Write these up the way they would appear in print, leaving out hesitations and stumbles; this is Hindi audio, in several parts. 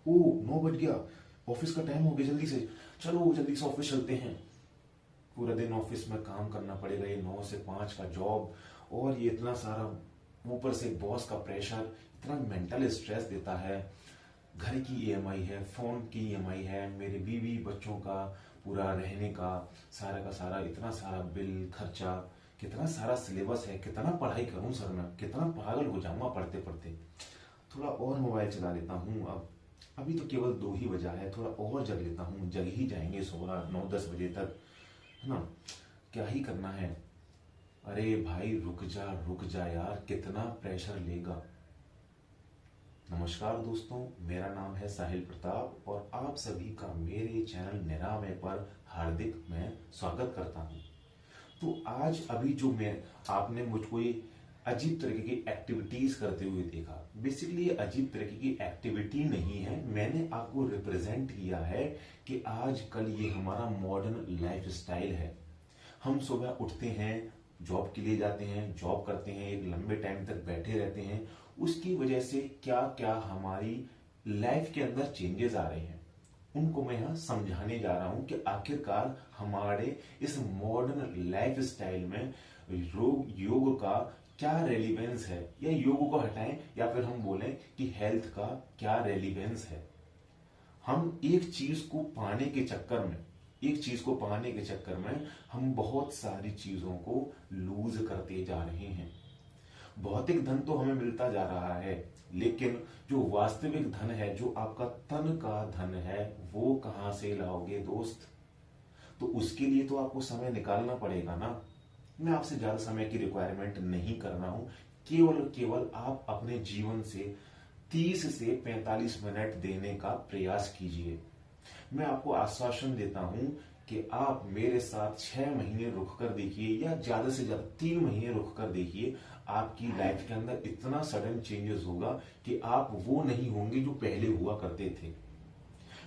ओ 9 बज गया, ऑफिस का टाइम हो गया, जल्दी से चलो, जल्दी से ऑफिस चलते हैं। पूरा दिन ऑफिस में काम करना पड़ेगा, ये 9 से 5 का जॉब, और ये इतना सारा, ऊपर से बॉस का प्रेशर, इतना मेंटल स्ट्रेस देता है। घर की ईएमआई है, फोन की ईएमआई है, मेरे बीवी बच्चों का पूरा रहने का सारा इतना सारा बिल खर्चा, कितना सारा सिलेबस है, कितना पढ़ाई करूं सर, मैं कितना पागल हो जाऊंगा पढ़ते पढ़ते। थोड़ा और मोबाइल चला लेता हूँ अब, अभी तो केवल 2 ही बजा है, थोड़ा और जग लेता हूँ, जग ही जाएंगे 9-10 बजे तक, है ना, क्या ही करना है। अरे भाई रुक जा यार, कितना प्रेशर लेगा। नमस्कार दोस्तों, मेरा नाम है साहिल प्रताप और आप सभी का मेरे चैनल निरामय पर हार्दिक मैं स्वागत करता हूं। तो आज अभी जो मैं आपने मुझको ये अजीब तरीके की एक्टिविटीज करते हुए देखा, बेसिकली ये अजीब तरीके की एक्टिविटी नहीं है, मैंने आपको रिप्रेजेंट किया है कि आजकल ये हमारा मॉडर्न लाइफ स्टाइल है। हम सुबह उठते हैं, जॉब के लिए जाते हैं, जॉब करते हैं, एक लंबे टाइम तक बैठे रहते हैं, उसकी वजह से क्या क्या हमारी लाइफ के अंदर चेंजेस आ रहे हैं, उनको मैं यहां समझाने जा रहा हूं कि आखिरकार हमारे इस मॉडर्न लाइफ स्टाइल में योग का क्या रेलिवेंस है, या योग को हटाएं या फिर हम बोलें कि हेल्थ का क्या रेलिवेंस है। हम एक चीज को पाने के चक्कर में हम बहुत सारी चीजों को लूज करते जा रहे हैं। भौतिक धन तो हमें मिलता जा रहा है, लेकिन जो वास्तविक धन है, जो आपका तन का धन है, वो कहां से लाओगे दोस्त। तो उसके लिए तो आपको समय निकालना पड़ेगा ना। मैं आपसे ज्यादा समय की रिक्वायरमेंट नहीं कर रहा हूं, केवल आप अपने जीवन से 30 से 45 मिनट देने का प्रयास कीजिए। मैं आपको आश्वासन देता हूं कि आप मेरे साथ 6 महीने रुक कर देखिए, या ज्यादा से ज्यादा 3 महीने रुक कर देखिए, आपकी लाइफ के अंदर इतना सडन चेंजेस होगा कि आप वो नहीं होंगे जो पहले हुआ करते थे।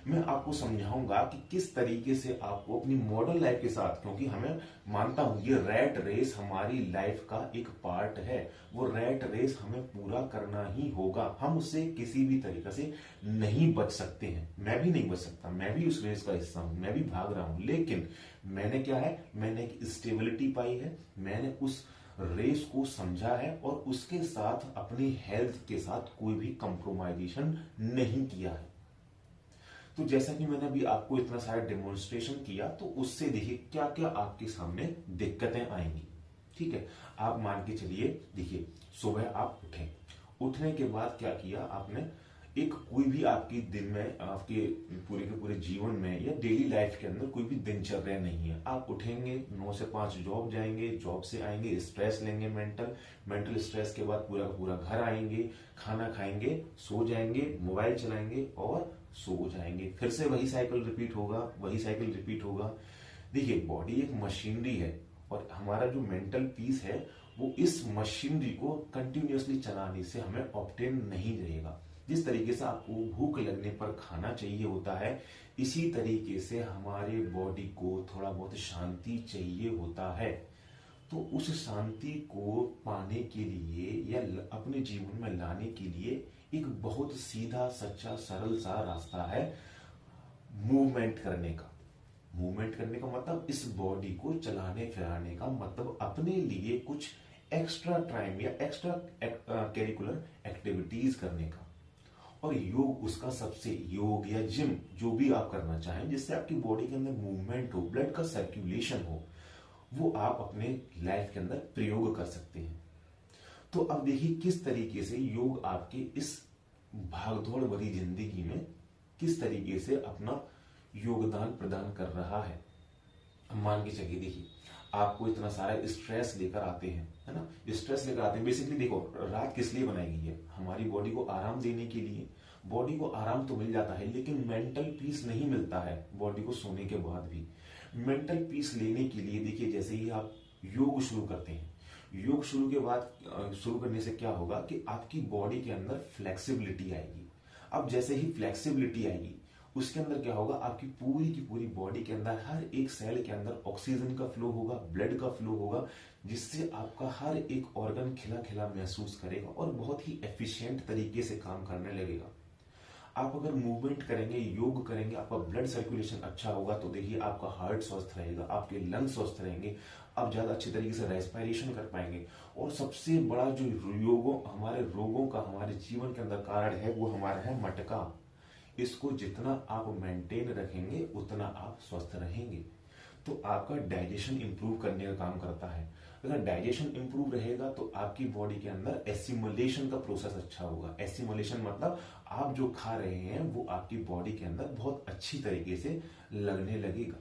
मैं आपको समझाऊंगा कि किस तरीके से आपको अपनी मॉडर्न लाइफ के साथ, क्योंकि हमें, मानता हूं, ये रैट रेस हमारी लाइफ का एक पार्ट है, वो रैट रेस हमें पूरा करना ही होगा, हम उससे किसी भी तरीके से नहीं बच सकते हैं। मैं भी नहीं बच सकता, मैं भी उस रेस का हिस्सा हूं, मैं भी भाग रहा हूं, लेकिन मैंने क्या है, मैंने एक स्टेबिलिटी पाई है, मैंने उस रेस को समझा है और उसके साथ अपनी हेल्थ के साथ कोई भी कंप्रोमाइजेशन नहीं किया है। तो जैसा कि मैंने अभी आपको इतना सारा डेमोन्स्ट्रेशन किया, तो उससे देखिए क्या क्या आपके सामने दिक्कतें आएंगी। ठीक है, आप मान के चलिए, देखिए सुबह आप उठने के बाद क्या किया आपने, एक कोई भी आपकी दिन में, आपके पूरे के पूरे जीवन में या डेली लाइफ के अंदर कोई भी दिनचर्या नहीं है। आप उठेंगे, 9 से 5 जॉब जाएंगे, जॉब से आएंगे, स्ट्रेस लेंगे, मेंटल स्ट्रेस के बाद पूरा पूरा घर आएंगे, खाना खाएंगे, सो जाएंगे, मोबाइल चलाएंगे और सो जाएंगे, फिर से वही साइकिल रिपीट होगा। देखिए, बॉडी एक मशीनरी है और हमारा जो मेंटल पीस है वो इस मशीनरी को कंटिन्यूअसली चलाने से हमें ऑब्टेन नहीं रहेगा। जिस तरीके से आपको भूख लगने पर खाना चाहिए होता है, इसी तरीके से हमारे बॉडी को थोड़ा बहुत शांति चाहिए होता है। तो उस शांति को पाने के लिए या अपने जीवन में लाने के लिए एक बहुत सीधा सच्चा सरल सा रास्ता है मूवमेंट करने का। मूवमेंट करने का मतलब इस बॉडी को चलाने फिराने का, मतलब अपने लिए कुछ एक्स्ट्रा टाइम या एक्स्ट्रा करिकुलर एक्टिविटीज करने का। और योग उसका सबसे, योग या जिम जो भी आप करना चाहें जिससे आपकी बॉडी के अंदर मूवमेंट हो, ब्लड का सर्कुलेशन हो, वो आप अपने लाइफ के अंदर प्रयोग कर सकते हैं। तो अब देखिए किस तरीके से योग आपके इस भागदौड़ भरी जिंदगी में किस तरीके से अपना योगदान प्रदान कर रहा है। मान के चलिए, देखिए आपको इतना सारा स्ट्रेस लेकर आते हैं, है ना, स्ट्रेस लेकर आते हैं। बेसिकली देखो, रात किस लिए बनाई गई है, हमारी बॉडी को आराम देने के लिए। बॉडी को आराम तो मिल जाता है, लेकिन मेंटल पीस नहीं मिलता है बॉडी को सोने के बाद भी। मेंटल पीस लेने के लिए देखिए, जैसे ही आप योग शुरू करते हैं, योग शुरू करने से क्या होगा कि आपकी बॉडी के अंदर फ्लेक्सिबिलिटी आएगी। अब जैसे ही फ्लेक्सिबिलिटी आएगी, उसके अंदर क्या होगा, आपकी पूरी की पूरी बॉडी के अंदर हर एक सेल के अंदर ऑक्सीजन का फ्लो होगा, ब्लड का फ्लो होगा, जिससे आपका हर एक ऑर्गन खिला खिला महसूस करेगा और बहुत ही एफिशिएंट तरीके से काम करने लगेगा। आप अगर मूवमेंट करेंगे, योग करेंगे, आपका ब्लड सर्कुलेशन अच्छा होगा तो देखिए आपका हार्ट स्वस्थ रहेगा, आपके लंग्स स्वस्थ रहेंगे, आप ज्यादा अच्छी तरीके से रेस्पिरेशन कर पाएंगे। और सबसे बड़ा जो हमारे रोगों का हमारे जीवन के अंदर कारण है वो हमारा है मटका। इसको जितना आप मेंटेन रखेंगे उतना आप स्वस्थ रहेंगे। तो आपका डाइजेशन इंप्रूव करने का काम करता है। अगर डाइजेशन इंप्रूव रहेगा तो आपकी बॉडी के अंदर एसिमुलेशन का प्रोसेस अच्छा होगा। एसिमुलेशन मतलब आप जो खा रहे हैं वो आपकी बॉडी के अंदर बहुत अच्छी तरीके से लगने लगेगा।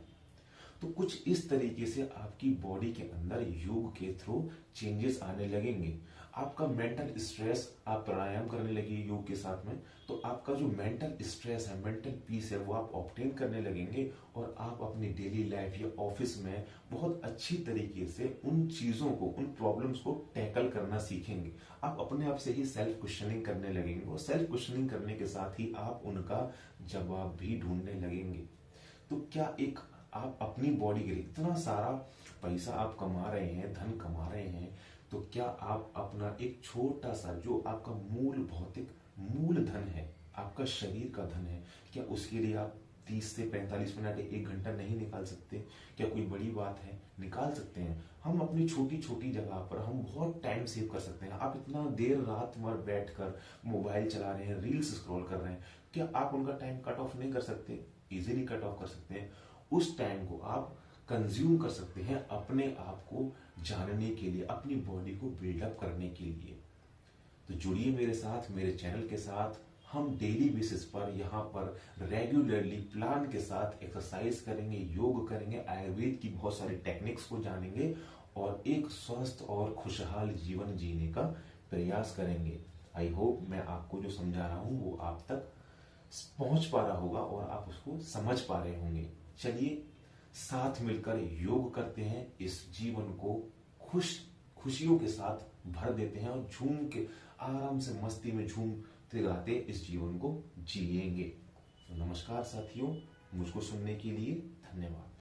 तो कुछ इस तरीके से आपकी बॉडी के अंदर योग के थ्रू चेंजेस आने लगेंगे। आपका मेंटल स्ट्रेस, आप प्राणायाम करने लगे योग के साथ में, तो आपका जो मेंटल स्ट्रेस है, मेंटल पीस है, वो आप ऑब्टेन करने लगेंगे और आप अपनी डेली लाइफ या ऑफिस में बहुत अच्छी तरीके से उन चीजों को, उन प्रॉब्लम्स को टैकल करना सीखेंगे। आप अपने आप से ही सेल्फ क्वेश्चनिंग करने लगेंगे और सेल्फ क्वेश्चनिंग करने के साथ ही आप उनका जवाब भी ढूंढने लगेंगे। तो क्या एक आप अपनी बॉडी के लिए इतना सारा पैसा आप कमा रहे हैं, धन कमा रहे हैं, तो क्या आप अपना एक छोटा सा जो आपका मूल भौतिक मूल धन है, आपका शरीर का धन है, क्या उसके लिए आप 30 से 45 मिनट, 1 घंटा नहीं निकाल सकते? क्या कोई बड़ी बात है? निकाल सकते हैं। हम अपनी छोटी छोटी जगह पर हम बहुत टाइम सेव कर सकते हैं। आप इतना देर रात भर बैठकर मोबाइल चला रहे हैं, रील्स स्क्रॉल कर रहे हैं, क्या आप उनका टाइम कट ऑफ नहीं कर सकते? इजीली कट ऑफ कर सकते हैं। उस टाइम को आप कंज्यूम कर सकते हैं अपने आप को जानने के लिए, अपनी बॉडी को बिल्डअप करने के लिए। तो जुड़िए मेरे साथ, मेरे चैनल के साथ। हम डेली बेसिस पर यहाँ पर रेगुलरली प्लान के साथ एक्सरसाइज करेंगे, योग करेंगे, आयुर्वेद की बहुत सारी टेक्निक्स को जानेंगे और एक स्वस्थ और खुशहाल जीवन जीने का प्रयास करेंगे। आई होप मैं आपको जो समझा रहा हूँ वो आप तक पहुंच पा रहा होगा और आप उसको समझ पा रहे होंगे। चलिए साथ मिलकर योग करते हैं, इस जीवन को खुशियों के साथ भर देते हैं और झूम के आराम से मस्ती में झूमते गाते इस जीवन को जिएंगे। तो नमस्कार साथियों, मुझको सुनने के लिए धन्यवाद।